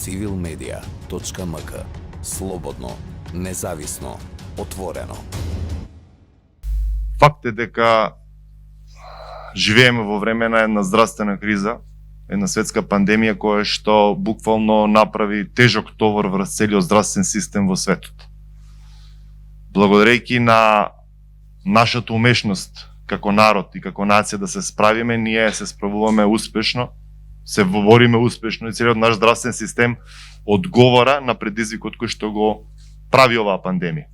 civilmedia.mk. Слободно, независно, отворено. Факт е дека живееме во време на една здравствена криза, една светска пандемија која што буквално направи тежок товар врз целиот здравствен систем во светот. Благодарејќи на нашата умешност како народ и како нација да се справиме, ние се справуваме успешно, се бориме успешно и целиот наш здравствен систем одговара на предизвикот кој што го прави оваа пандемија.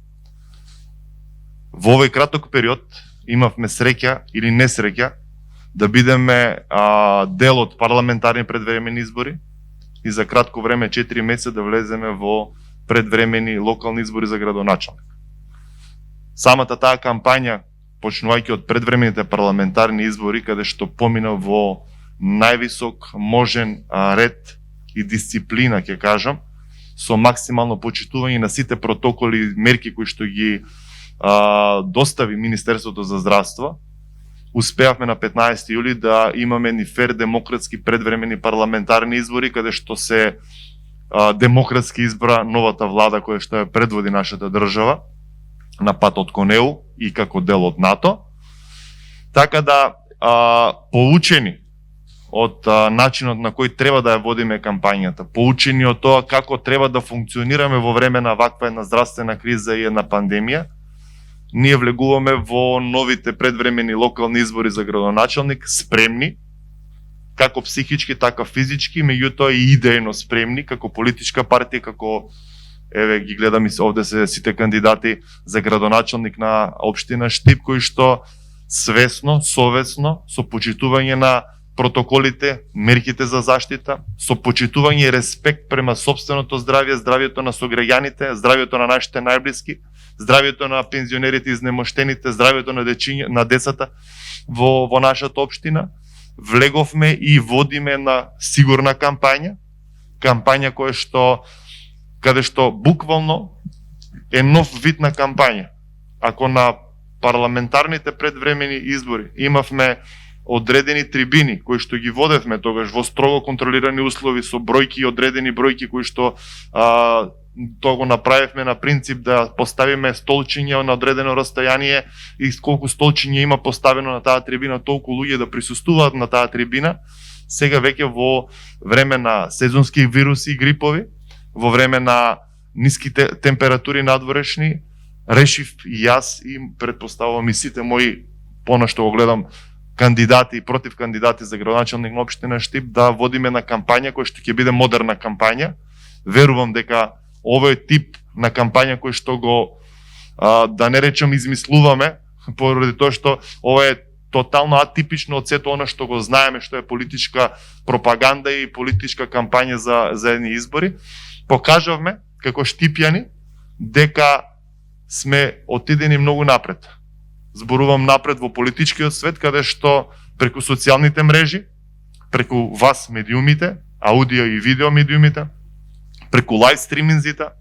Во овој краток период имавме среќа или несреќа да бидеме дел од парламентарни предвремени избори и за кратко време, 4 месеца, да влеземе во предвремени локални избори за градоначалник. Самата таа кампања, почнувајќи од предвремените парламентарни избори, каде што помина во највисок можен ред и дисциплина, ќе кажам, со максимално почитување на сите протоколи и мерки кои што ги достави Министерството за здравство, успеавме на 15 јули да имаме ни фер демократски предвремени парламентарни избори, каде што се демократски избра новата влада која што ја предводи нашата држава на патот кон ЕУ и како дел од НАТО. Така да, поучени од начинот на кој треба да ја водиме кампањата, поучени од тоа како треба да функционираме во време на ваква една здравствена криза и една пандемија, ние влегуваме во новите предвремени локални избори за градоначалник спремни, како психички, така физички, меѓутоа и идејно спремни, како политичка партија, како, еве ги гледам и овде се сите кандидати за градоначалник на општина Штип, кои што свесно, совесно, со почитување на протоколите, мерките за заштита, со почитување и респект према сопственото здравје, здравјето на сограѓаните, здравјето на нашите најблиски, здравјето на пензионерите изнемоштените, здравјето на децата во нашата општина. Влеговме и водиме на сигурна кампања каде што буквално е нов вид на кампања. Ако на парламентарните предвремени избори имавме одредени трибини кои што ги водевме тогаш во строго контролирани услови со бројки и одредени бројки кои што тоа го направивме на принцип да поставиме столчиња на одредено расстојание и колку столчиња има поставено на таа трибина, толку луѓе да присуствуваат на таа трибина. Сега веќе во време на сезонски вируси и грипови, во време на ниските температури надворешни, решив и јас и претпоставувам и сите мои, понашто го гледам, кандидати и против кандидати за градоначалник на општина Штип, да водиме на кампања која што ќе биде модерна кампања. Верувам дека овој тип на кампања кој што го, да не речем, измислуваме, поради тоа што ова е тотално атипично од сето она што го знаеме, што е политичка пропаганда и политичка кампања за едни избори, покажавме како штипјани дека сме отидени многу напред. Зборувам напред во политичкиот свет, каде што преку социјалните мрежи, преку вас медиумите, аудио и видео медиумите, преку лайв стриминзите,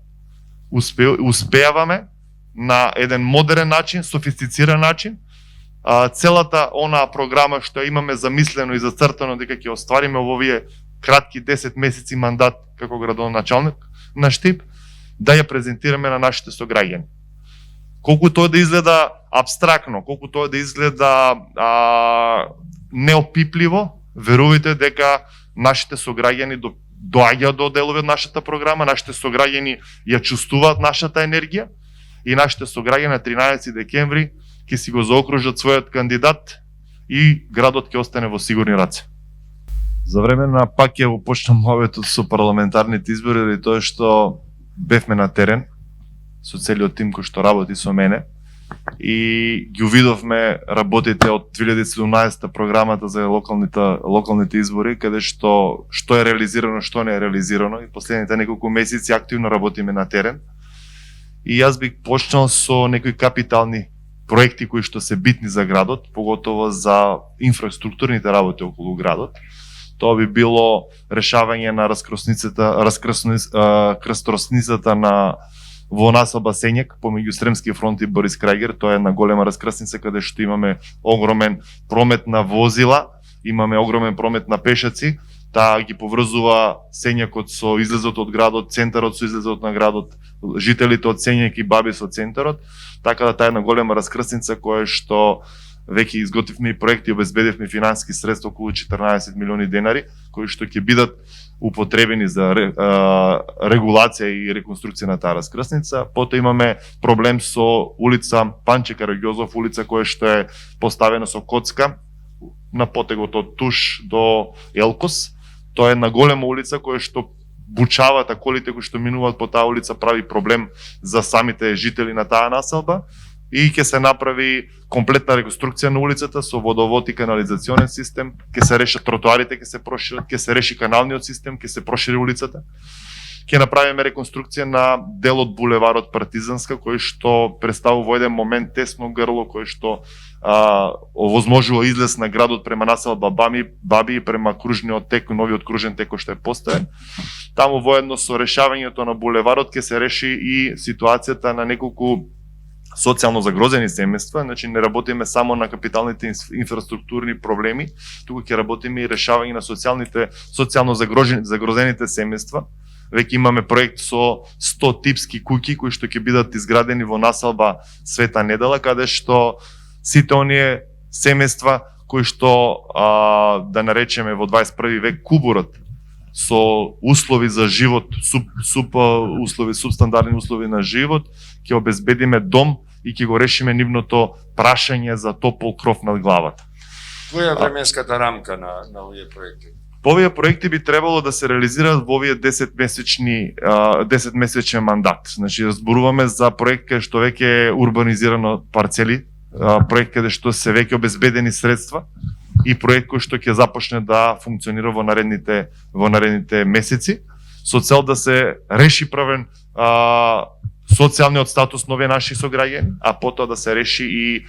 успеаваме на еден модерен начин, софистициран начин, целата онаа програма што имаме замислено и зацртано дека ќе оствариме во овие кратки 10 месеци мандат како градоначалник на Штип, да ја презентираме на нашите сограѓани. Колку тоа да изгледа абстрактно, колку тоа да изгледа неопипливо, верувате дека нашите сограѓани доаѓаат до делови од нашата програма, нашите сограѓани ја чувствуваат нашата енергија и нашите сограѓани на 13 декември ќе си го заокружат својот кандидат и градот ќе остане во сигурни раце. За време на пак ја го почнам моветот со парламентарните избори, или тоа што бевме на терен со целиот тим кој што работи со мене и ги увидовме работите од 2017 програмата за локалните избори, каде што е реализирано, што не е реализирано, и последните неколку месеци активно работиме на терен. И јас бих почнал со некои капитални проекти кои што се битни за градот, поготово за инфраструктурните работи околу градот. Тоа би било решавање на крстосницата на во насоба Сењак помеѓу Сремски фронт и Борис Крајгер. Тоа е една голема раскрсница каде што имаме огромен промет на возила, имаме огромен промет на пешаци таа ги поврзува Сењакот со излезот од градот, центарот со излезот на градот, жителите од Сењак и Баби со центарот, така да таа една голема раскрсница која што веќе изготвивме и проекти, обезбедивме финансиски средства околу 14 милиони денари, кои што ќе бидат употребени за регулација и реконструкција на таа раскрсница. Потоа имаме проблем со улица Панче Караѓозов, улица која што е поставена со коцка на потегот од Туш до Елкос. Тоа е една голема улица која што бучавата колите кои што минуваат по таа улица, прави проблем за самите жители на таа населба, и ќе се направи комплетна реконструкција на улицата со водовод и канализационен систем, ќе се решат тротоарите, ќе се прошират, ќе се реши каналниот систем, ќе се прошири улицата. Ќе направиме реконструкција на дел од булеварот Партизанска, кој што представува во еден момент тесно грло, кој што овозможува излез на градот према населба Баби и према кружниот тек, новиот кружен тек кој што е поставен. Таму воедно со решавањето на булеварот ќе се реши и ситуацијата на неколку социјално загрозени семејства, значи не работиме само на капиталните инфраструктурни проблеми, туку ќе работиме и решавање на социјално загрозените семејства. Веќе имаме проект со 100 типски куќи кои што ќе бидат изградени во населба Света Недела, каде што сите оние семејства кои што да наречеме во 21 век кубурат со услови за живот, субстандардни услови на живот, ќе обезбедиме дом и ќе го решиме нивното прашање за топол кров над главата. Која е временската рамка на овие проекти? Овие проекти би требало да се реализираат во овие 10-месечен мандат. Значи, зборуваме за проект кај што веќе е урбанизирано парцели, проект каде што се веќе обезбедени средства и проект кој што ќе започне да функционира во наредните месеци, со цел да се реши првен социјалниот статус на овие наши сограѓани, а потоа да се реши и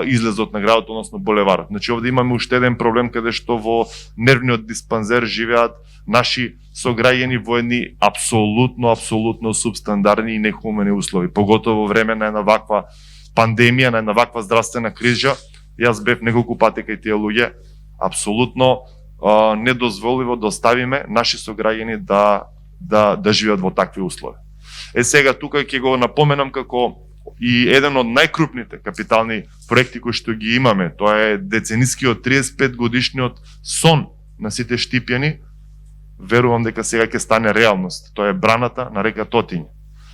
излезот на градот, односно булеварот. Значи овде имаме уште еден проблем каде што во нервниот диспанзер живеат наши сограѓани во едни апсолутно субстандардни и нехумани услови, поготово во време на една ваква пандемија, на една ваква здравствена криза. Јас бев неколку пати кај тие луѓе, апсолутно недозволиво да оставиме наши сограѓани да живеат во такви услови. Сега тука ќе го напоменам како и еден од најкрупните капитални проекти кои што ги имаме, тоа е деценискиот 35 годишниот сон на сите штипјани. Верувам дека сега ќе стане реалност. Тоа е браната на река Тотиња.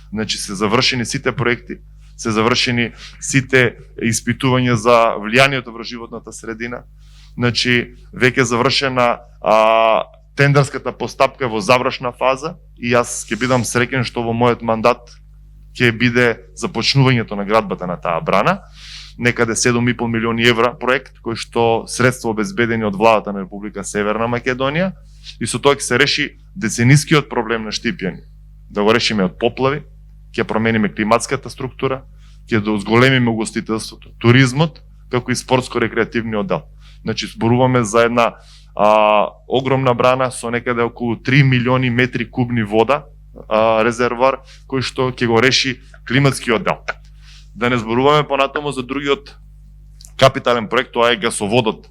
Значи се завршени сите проекти, се завршени сите испитувања за влијанието врз животната средина. Значи веќе завршена тендерската постапка во завршна фаза и јас ќе бидам среќен што во мојот мандат ќе биде започнувањето на градбата на таа брана. Некаде 7,5 милиони евра проект кој што средства обезбедени од владата на Република Северна Македонија, и со тоа ќе се реши деценискиот проблем на Штипјани. Да го решиме од поплави, ќе промениме климатската структура, ќе зголемиме угостителството, туризмот, како и спортско-рекреативниот дел. Значи зборуваме за една огромна брана со некаде околу 3 милиони метри кубни вода, резервоар, кој што ќе го реши климатскиот дел. Да не зборуваме понатаму за другиот капитален проект, тоа е гасоводот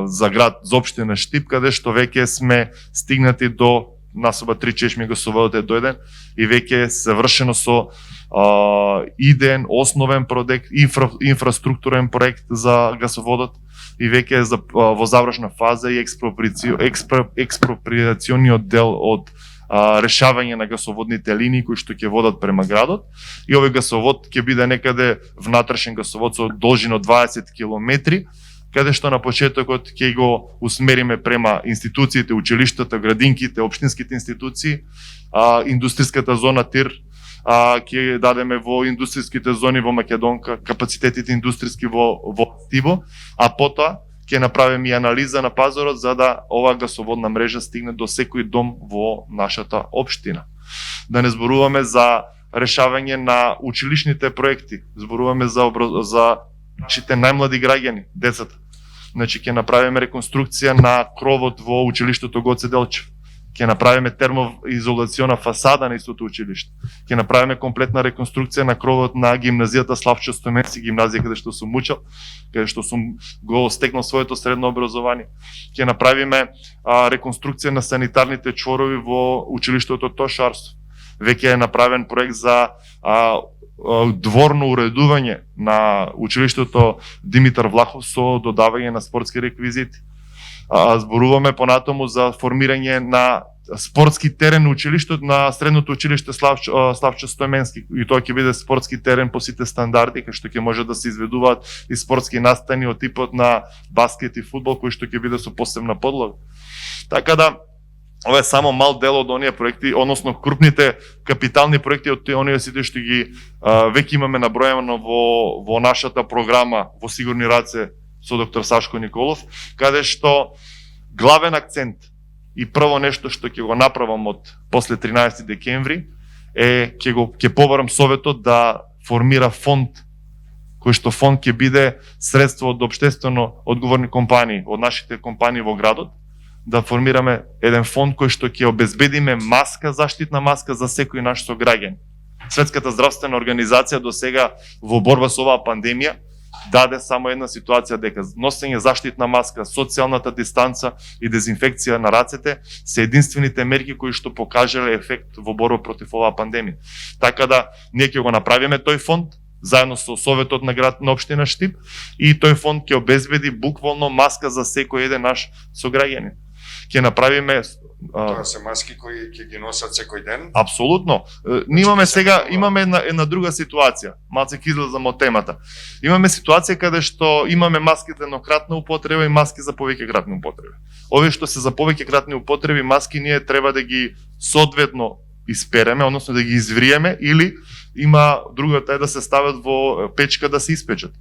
за град, за општина Штип, каде што веќе сме стигнати до насоба 3 чешми гасоводот е дојден и веќе е завршено со идеен, основен проект, инфраструктурен проект за гасоводот и веќе е во завршна фаза и експроприациониот дел од решавање на гасоводните линии кои што ќе водат према градот, и овој гасовод ќе биде некаде внатрешен гасовод со должина од 20 километри, каде што на почетокот ќе го усмериме према институциите, училиштата, градинките, општинските институции, индустријската зона Тир, ќе дадеме во индустријските зони во Македонка, капацитетите индустријски во Тибо, а потоа ќе направиме и анализа на пазарот за да оваа гасоводна мрежа стигне до секој дом во нашата општина. Да не зборуваме за решавање на училишните проекти, зборуваме за нашите најмлади граѓани, децата. Значи ќе направиме реконструкција на кровот во училиштето Гоце Делчев. Ќе ќе направиме термоизолациона фасада на истото училиште, ќе направиме комплетна реконструкција на кровот на гимназијата Славчо Стоменски, гимназија каде што сум учел, каде што сум го стекнал своето средно образование. Ќе направиме реконструкција на санитарните чворови во училиштето Тошарство. Веќе е направен проект за дворно уредување на училиштето Димитар Влахов со додавање на спортски реквизити. Зборуваме понатаму за формирање на спортски терен на училиштето, на средното училиште Славчо Стоменски, и тоа ќе биде спортски терен по сите стандарди, кај што ќе може да се изведуваат и спортски настани од типот на баскет и фудбал, кој што ќе биде со посебна подлога. Така да, ова е само мал дел од оние проекти, односно крупните капитални проекти од оние сите што ги веќе имаме наброено во нашата програма во Сигурни раце со доктор Сашко Николов, каде што главен акцент и прво нешто што ќе го направам од после 13 декември е ќе побарам советот да формира фонд, кој што фонд ќе биде средство од општествено одговорни компании, од нашите компании во градот, да формираме еден фонд кој што ќе обезбедиме маска, заштитна маска за секој наш сограѓан. Светската здравствена организација до сега во борба со оваа пандемија даде само една ситуација дека носење заштитна маска, социјалната дистанца и дезинфекција на рацете се единствените мерки кои што покажале ефект во борба против оваа пандемија. Така да ние ќе го направиме тој фонд заедно со советот на град на општина Штип, и тој фонд ќе обезбеди буквално маска за секој еден наш сограѓанин. Ќе направиме Тоа се маски кои ќе ги носат секој ден? Апсолутно. Ние имаме сега една друга ситуација. Малце ќе излезам од темата. Имаме ситуација каде што имаме маски за еднократна употреба и маски за повеќекратни употреби. Овие што се за повеќекратни употреби маски ние треба да ги соодветно испереме, односно да ги извриеме, или има другата е да се стават во печка да се испечат.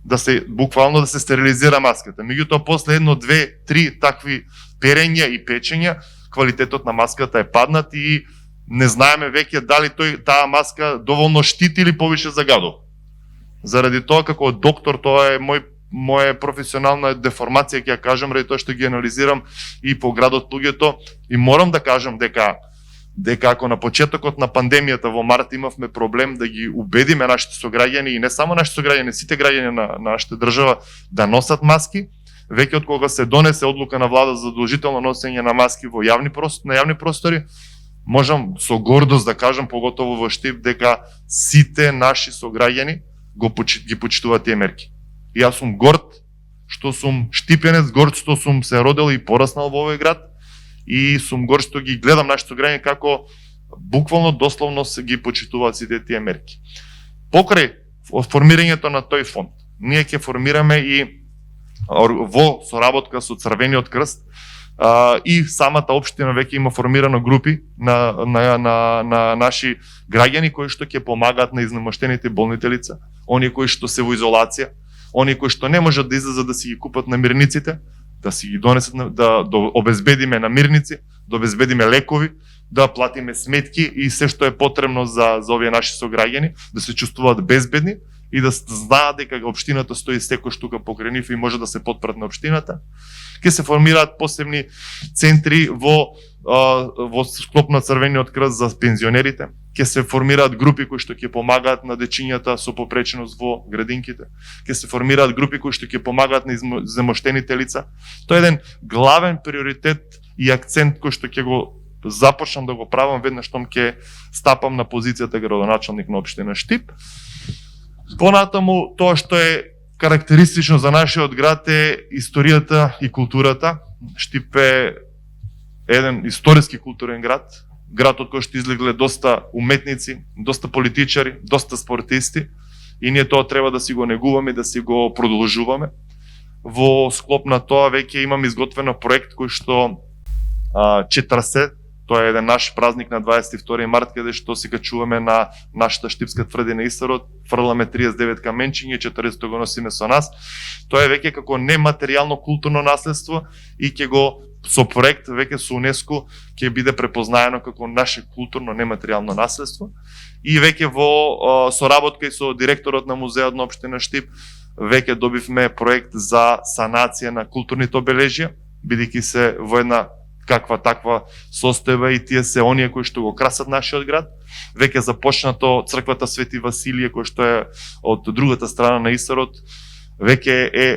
Да се буквално да се стерилизира маската. Меѓутоа после 1, 2, 3 такви перења и печења, квалитетот на маската е паднат и не знаеме веќе дали таа маска доволно штити или повише загадува. Заради тоа, како доктор, тоа е моја професионална деформација, ќе ја кажам, ради тоа што ги анализирам и по градот луѓето, и морам да кажам дека ако на почетокот на пандемијата во март имавме проблем да ги убедиме нашите сограѓани, и не само нашите сограѓани, сите граѓани на нашата држава да носат маски, веќе од кога се донесе одлука на влада за задолжително носење на маски во јавни простори, можам со гордост да кажам, поготово во Штип, дека сите наши сограѓани ги почитуваат тие мерки. И јас сум горд што сум штипенец, горд што сум се родил и пораснал во овој град, и сум горд што ги гледам нашите сограѓани како буквално дословно се ги почитуваат сите тие мерки. Покрај формирањето на тој фонд, ние ќе формираме и во соработка со Црвениот крст, и самата општина веќе има формирано групи на наши граѓани кои што ќе помагаат на изнемоштените болните лица, оние кои што се во изолација, оние кои што не можат да излезат да си ги купат намирниците, да си ги донесат, да обезбедиме намирници, да обезбедиме лекови, да платиме сметки и се што е потребно за овие наши сограѓани, да се чувствуваат безбедни и да знаат дека општината стои секој штука покрај нив и може да се потпрат на општината. Ќе се формираат посебни центри во склоп на Црвениот крст за пензионерите. Ќе се формираат групи кои што ќе помагаат на дечињата со попреченост во градинките. Ќе се формираат групи кои што ќе помагаат на земоштените лица. Тоа е еден главен приоритет и акцент кој што ќе го започнам да го правам веднаш штом ќе стапам на позицијата градоначалник на општина Штип. Понатаму, тоа што е карактеристично за нашиот град е историјата и културата. Штип е еден историски културен град, град од кој што излегле доста уметници, доста политичари, доста спортисти, и ние тоа треба да си го негуваме, да си го продолжуваме. Во склоп на тоа веќе имам изготвено проект кој што Четрсе, тоа е еден наш празник на 22 март, каде што се качуваме на нашата штипска тврдина Истарот, фрламе 39 каменчиња, 40 го носиме со нас. Тоа е веќе како нематеријално културно наследство и ќе го со проект веќе со УНЕСКО ќе биде препознаено како наше културно нематеријално наследство. И веќе во соработка и со директорот на музеот на општина Штип веќе добивме проект за санација на културните обележја, бидејќи се во една каква таква состојба и тие се оние кои што го красат нашиот град. Веќе започнато црквата Свети Василije кој што е од другата страна на Исарот, веќе е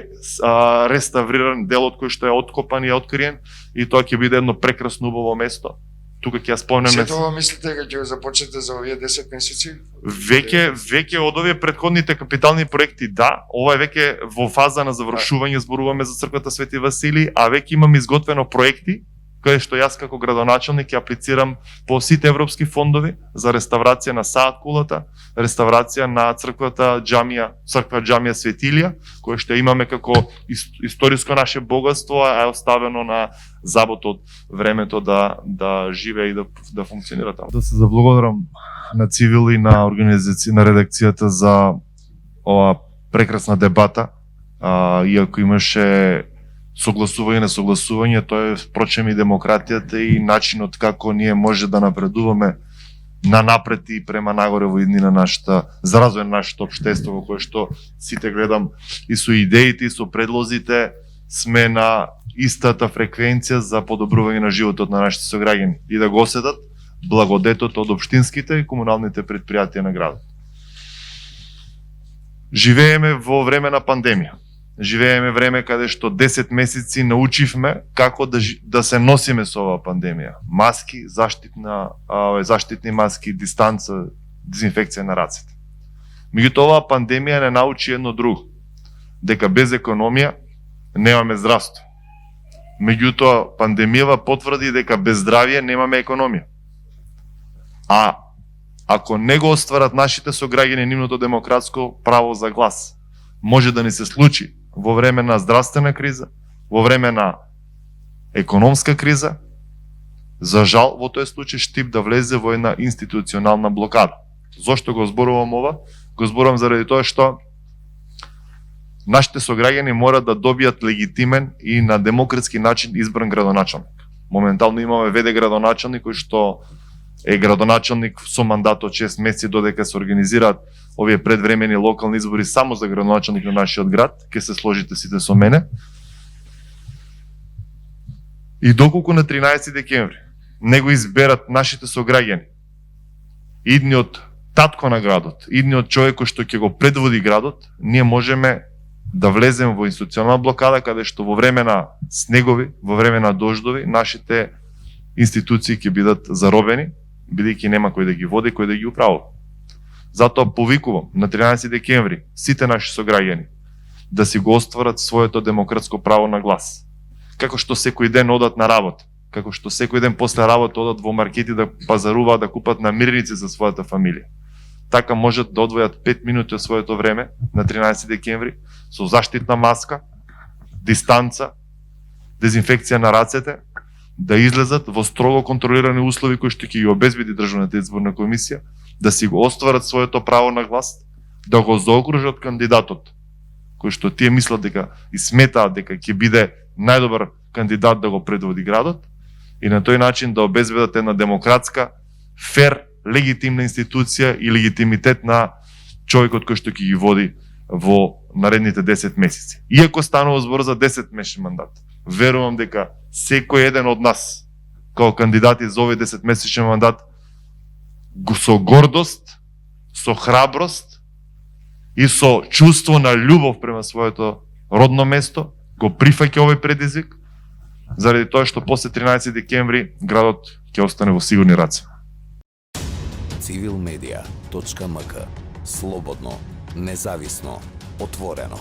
реставриран делот кој што е откопан и откриен и тоа ќе биде едно прекрасно убаво место. Тука ќе ја спомнеме. Се тоа мислите дека ќе го започнете за овие 10 месеци? Веќе од овие претходните капитални проекти, да, ова е веќе во фаза на завршување, зборуваме за црквата Свети Василij, а веќе имаме изготвено проекти каде што јас како градоначалник ќе аплицирам по сите европски фондови за реставрација на Саат кулата, реставрација на црква џамија Светилија, која што имаме како историско наше богатство, а е оставено на забот од времето да живее и да функционира таму. Да се заблагодарам на Цивил и на на редакцијата за ова прекрасна дебата, иако имаше согласување, несогласување, тоа е впрочем и демократијата и начинот како ние може да напредуваме на напред и према нагоре во иднина нашата, за развој на нашето општество, во кое што сите гледам и со идеите и со предлозите сме на истата фреквенција за подобрување на животот на нашите сограѓани и да го осетат благодетот од општинските и комуналните предпријатија на градот. Живееме во време на пандемија. Живееме време каде што 10 месеци научивме како да се носиме со оваа пандемија. Маски, заштитни маски, дистанца, дезинфекција на рацете. Меѓутоа оваа пандемија не научи едно друго, дека без економија немаме здравство. Меѓутоа пандемијава потврди дека без здравје немаме економија. А ако не го остварат нашите сограѓани нивното демократско право за глас, може да ни се случи во време на здравствена криза, во време на економска криза, за жал во тој случај Штип да влезе во една институционална блокада. Зошто го зборувам ова? Го зборувам заради тоа што нашите сограѓани мора да добијат легитимен и на демократски начин избран градоначалник. Моментално имаме ВД градоначалник кој што е градоначалник со мандат од 6 месеци додека се организираат овие предвремени локални избори само за градоначалник на нашиот град, ќе се сложите сите со мене. И доколку на 13 декември не го изберат нашите сограѓани, идниот татко на градот, идниот човек кој што ќе го предводи градот, ние можеме да влеземе во институционална блокада каде што во време на снегови, во време на дождови, нашите институции ќе бидат заробени, бидејќи нема кој да ги води, кој да ги управува. Затоа повикувам на 13 декември сите наши сограѓани да си го остварат своето демократско право на глас. Како што секој ден одат на работа, како што секој ден после работа одат во маркети да пазаруваат, да купат намирници за својата фамилија. Така можат да одвојат 5 минути од своето време на 13 декември со заштитна маска, дистанца, дезинфекција на рацете, да излезат во строго контролирани услови кои што ќе ги обезбеди Државната изборна комисија, да си го остварат своето право на глас, да го заокружат кандидатот кој што тие мислат дека и сметаат дека ќе биде најдобар кандидат да го предводи градот и на тој начин да обезбедат една демократска, фер, легитимна институција и легитимитет на човекот кој што ќе ги води во наредните 10 месеци. Иако станува збор за 10 месечен мандат, верувам дека секој еден од нас, како кандидати за овој 10 месечен мандат, со гордост, со храброст и со чувство на љубов према своето родно место, го прифаќа овој предизвик, заради тоа што после 13 декември градот ќе остане во сигурни раце. Civilmedia.mk. Слободно, независно, отворено.